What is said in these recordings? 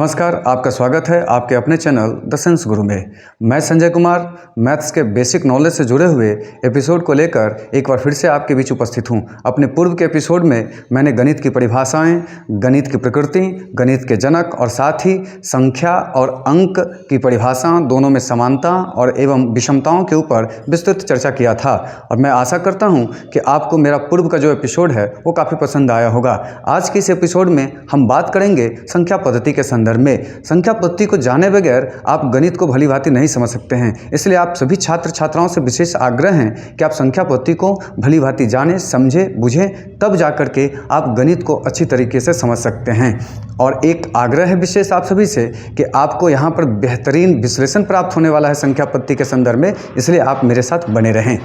नमस्कार, आपका स्वागत है आपके अपने चैनल द साइंस गुरु में। मैं संजय कुमार मैथ्स के बेसिक नॉलेज से जुड़े हुए एपिसोड को लेकर एक बार फिर से आपके बीच उपस्थित हूं। अपने पूर्व के एपिसोड में मैंने गणित की परिभाषाएं, गणित की प्रकृति, गणित के जनक और साथ ही संख्या और अंक की परिभाषा, दोनों में समानता और एवं विषमताओं के ऊपर विस्तृत चर्चा किया था। और मैं आशा करता हूँ कि आपको मेरा पूर्व का जो एपिसोड है वो काफ़ी पसंद आया होगा। आज के इस एपिसोड में हम बात करेंगे संख्या पद्धति के संदर्भ में। संख्या पद्धति को जाने बगैर आप गणित को भली भांति नहीं समझ सकते हैं। इसलिए आप सभी छात्र छात्राओं से विशेष आग्रह है कि आप संख्या पद्धति को भली भांति जानें, समझें, बुझें, तब जाकर के आप गणित को अच्छी तरीके से समझ सकते हैं। और एक आग्रह है विशेष आप सभी से कि आपको यहाँ पर बेहतरीन विश्लेषण प्राप्त होने वाला है संख्या पद्धति के संदर्भ में, इसलिए आप मेरे साथ बने रहें।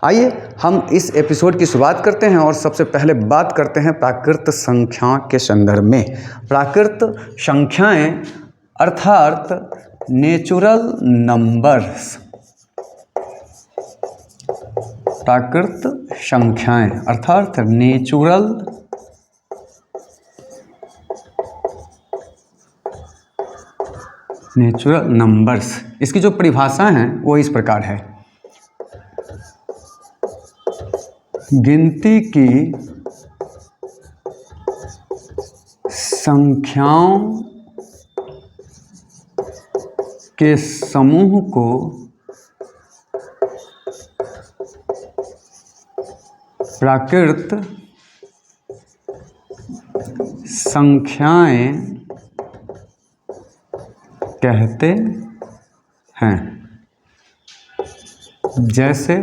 आइए हम इस एपिसोड की शुरुआत करते हैं और सबसे पहले बात करते हैं प्राकृत संख्या के संदर्भ में। प्राकृत संख्याएं अर्थात नेचुरल नंबर्स। प्राकृत संख्याएं अर्थात नेचुरल नंबर्स। इसकी जो परिभाषा है वो इस प्रकार है। गिनती की संख्याओं के समूह को प्राकृत संख्याएं कहते हैं। जैसे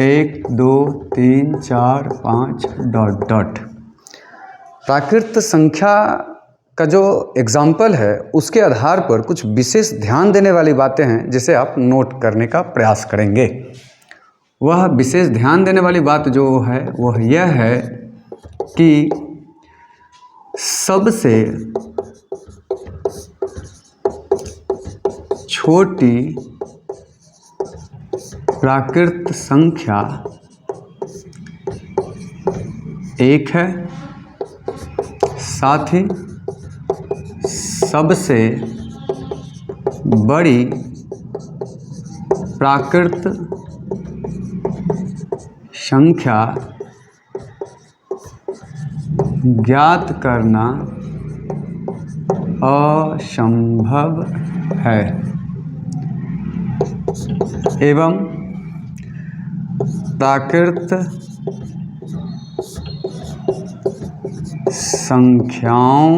1 2 3 4 5 ... प्राकृत संख्या का जो एग्जाम्पल है उसके आधार पर कुछ विशेष ध्यान देने वाली बातें हैं जिसे आप नोट करने का प्रयास करेंगे। वह विशेष ध्यान देने वाली बात जो है वह यह है कि सबसे छोटी प्राकृत संख्या 1 है, साथ ही सबसे बड़ी प्राकृत संख्या ज्ञात करना असंभव है एवं प्राकृत संख्याओं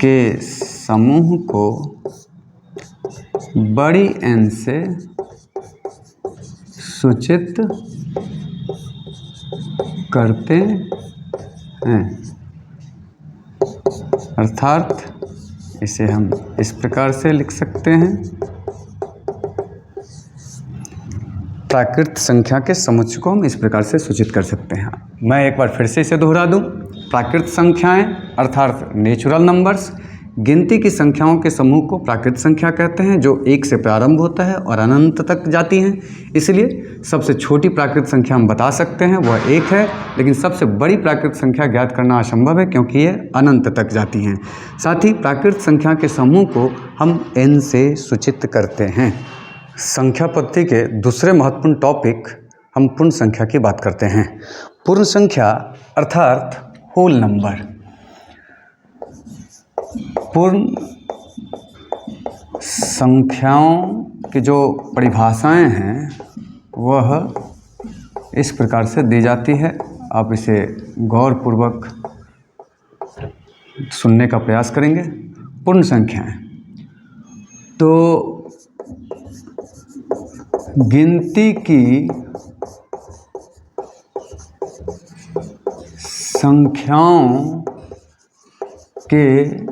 के समूह को बड़ी n से सूचित करते हैं। अर्थात इसे हम इस प्रकार से लिख सकते हैं। प्राकृत संख्या के समुच्चय को हम इस प्रकार से सूचित कर सकते हैं। मैं एक बार फिर से इसे दोहरा दूं। प्राकृत संख्याएं अर्थात नेचुरल नंबर्स गिनती की संख्याओं के समूह को प्राकृत संख्या कहते हैं, जो 1 से प्रारंभ होता है और अनंत तक जाती हैं। इसलिए सबसे छोटी प्राकृत संख्या हम बता सकते हैं वह 1 है, लेकिन सबसे बड़ी प्राकृत संख्या ज्ञात करना असंभव है क्योंकि ये अनंत तक जाती हैं। साथ ही प्राकृत संख्या के समूह को हम n से सूचित करते हैं। संख्या पद्धति के दूसरे महत्वपूर्ण टॉपिक हम पूर्ण संख्या की बात करते हैं। पूर्ण संख्या अर्थात होल नंबर। पूर्ण संख्याओं की जो परिभाषाएं हैं वह इस प्रकार से दी जाती है। आप इसे गौरपूर्वक सुनने का प्रयास करेंगे। पूर्ण संख्याएं तो गिनती की संख्याओं के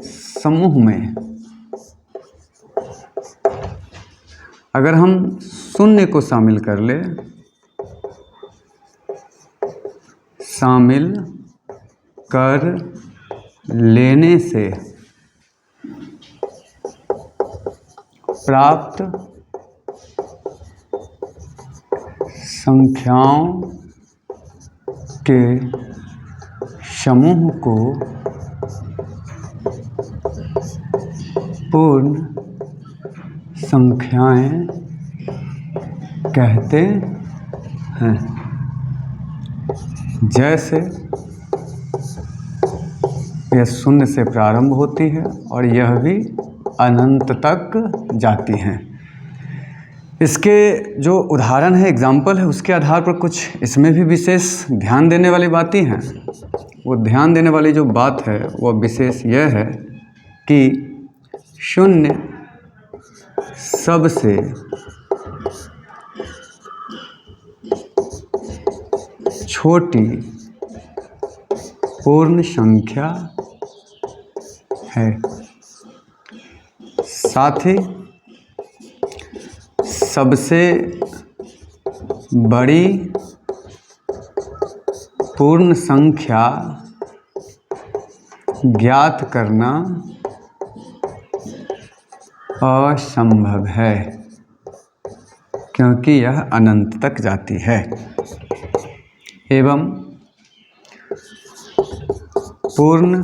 समूह में अगर हम शून्य को शामिल कर ले, शामिल कर लेने से प्राप्त संख्याओं के समूह को पूर्ण संख्याएं कहते हैं। जैसे यह शून्य से प्रारंभ होती है और यह भी अनंत तक जाती हैं। इसके जो उदाहरण है, एग्जाम्पल है, उसके आधार पर कुछ इसमें भी विशेष ध्यान देने वाली बातें हैं। वो ध्यान देने वाली जो बात है वो विशेष यह है कि शून्य सबसे छोटी पूर्ण संख्या है, साथ ही सबसे बड़ी पूर्ण संख्या ज्ञात करना असंभव है, क्योंकि यह अनंत तक जाती है। एवं पूर्ण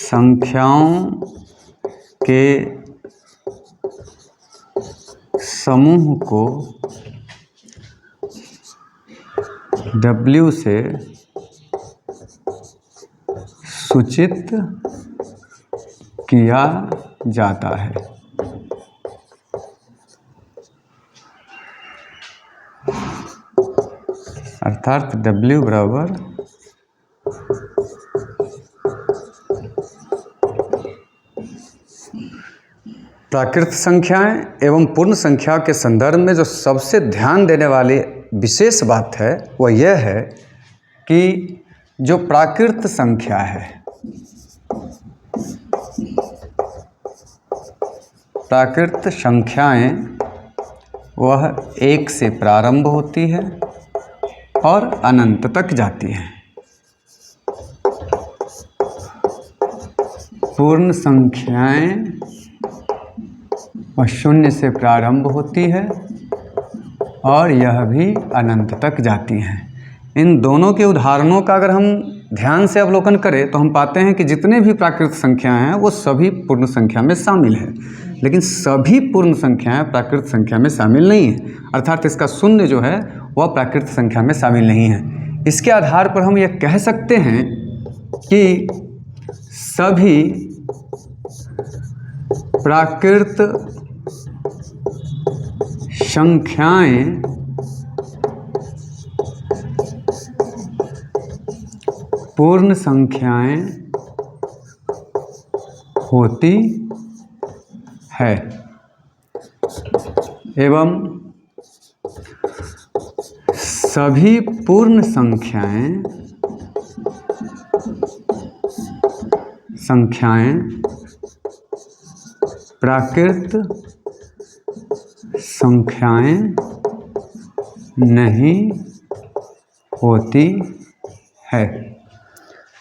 संख्याओं के समूह को W से सूचित किया जाता है। अर्थात W बराबर प्राकृत संख्याएं एवं पूर्ण संख्या के संदर्भ में जो सबसे ध्यान देने वाली विशेष बात है वो यह है कि जो प्राकृत संख्या है, प्राकृत संख्याएं वह 1 से प्रारंभ होती है और अनंत तक जाती हैं। पूर्ण संख्याएं वह 0 से प्रारंभ होती है और यह भी अनंत तक जाती हैं। इन दोनों के उदाहरणों का अगर हम ध्यान से अवलोकन करें तो हम पाते हैं कि जितने भी प्राकृत संख्याएं हैं वो सभी पूर्ण संख्या में शामिल हैं, लेकिन सभी पूर्ण संख्याएं प्राकृत संख्या में शामिल नहीं हैं। अर्थात इसका शून्य जो है वह प्राकृत संख्या में शामिल नहीं है। इसके आधार पर हम यह कह सकते हैं कि सभी प्राकृत संख्याएं पूर्ण संख्याएं होती है एवं सभी पूर्ण संख्याएं प्राकृत संख्याएं नहीं होती है।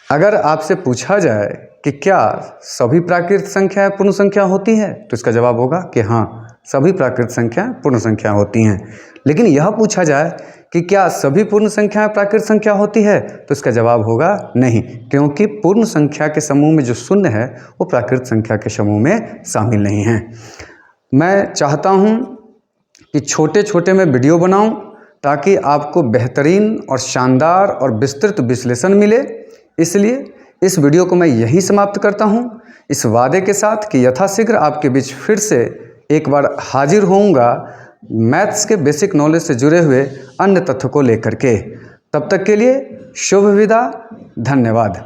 अगर आपसे पूछा जाए कि क्या सभी प्राकृत संख्याएं पूर्ण संख्या होती है तो इसका जवाब होगा कि हाँ, सभी प्राकृत संख्याएं पूर्ण संख्या होती हैं। लेकिन यह पूछा जाए कि क्या सभी पूर्ण संख्याएं प्राकृत संख्या होती है तो इसका जवाब होगा नहीं, क्योंकि पूर्ण संख्या के समूह में जो शून्य है वो प्राकृत संख्या के समूह में शामिल नहीं है। मैं चाहता हूँ कि छोटे छोटे मैं वीडियो बनाऊं ताकि आपको बेहतरीन और शानदार और विस्तृत विश्लेषण मिले। इसलिए इस वीडियो को मैं यहीं समाप्त करता हूं, इस वादे के साथ कि यथाशीघ्र आपके बीच फिर से एक बार हाजिर होऊंगा मैथ्स के बेसिक नॉलेज से जुड़े हुए अन्य तथ्यों को लेकर के। तब तक के लिए शुभ विदा, धन्यवाद।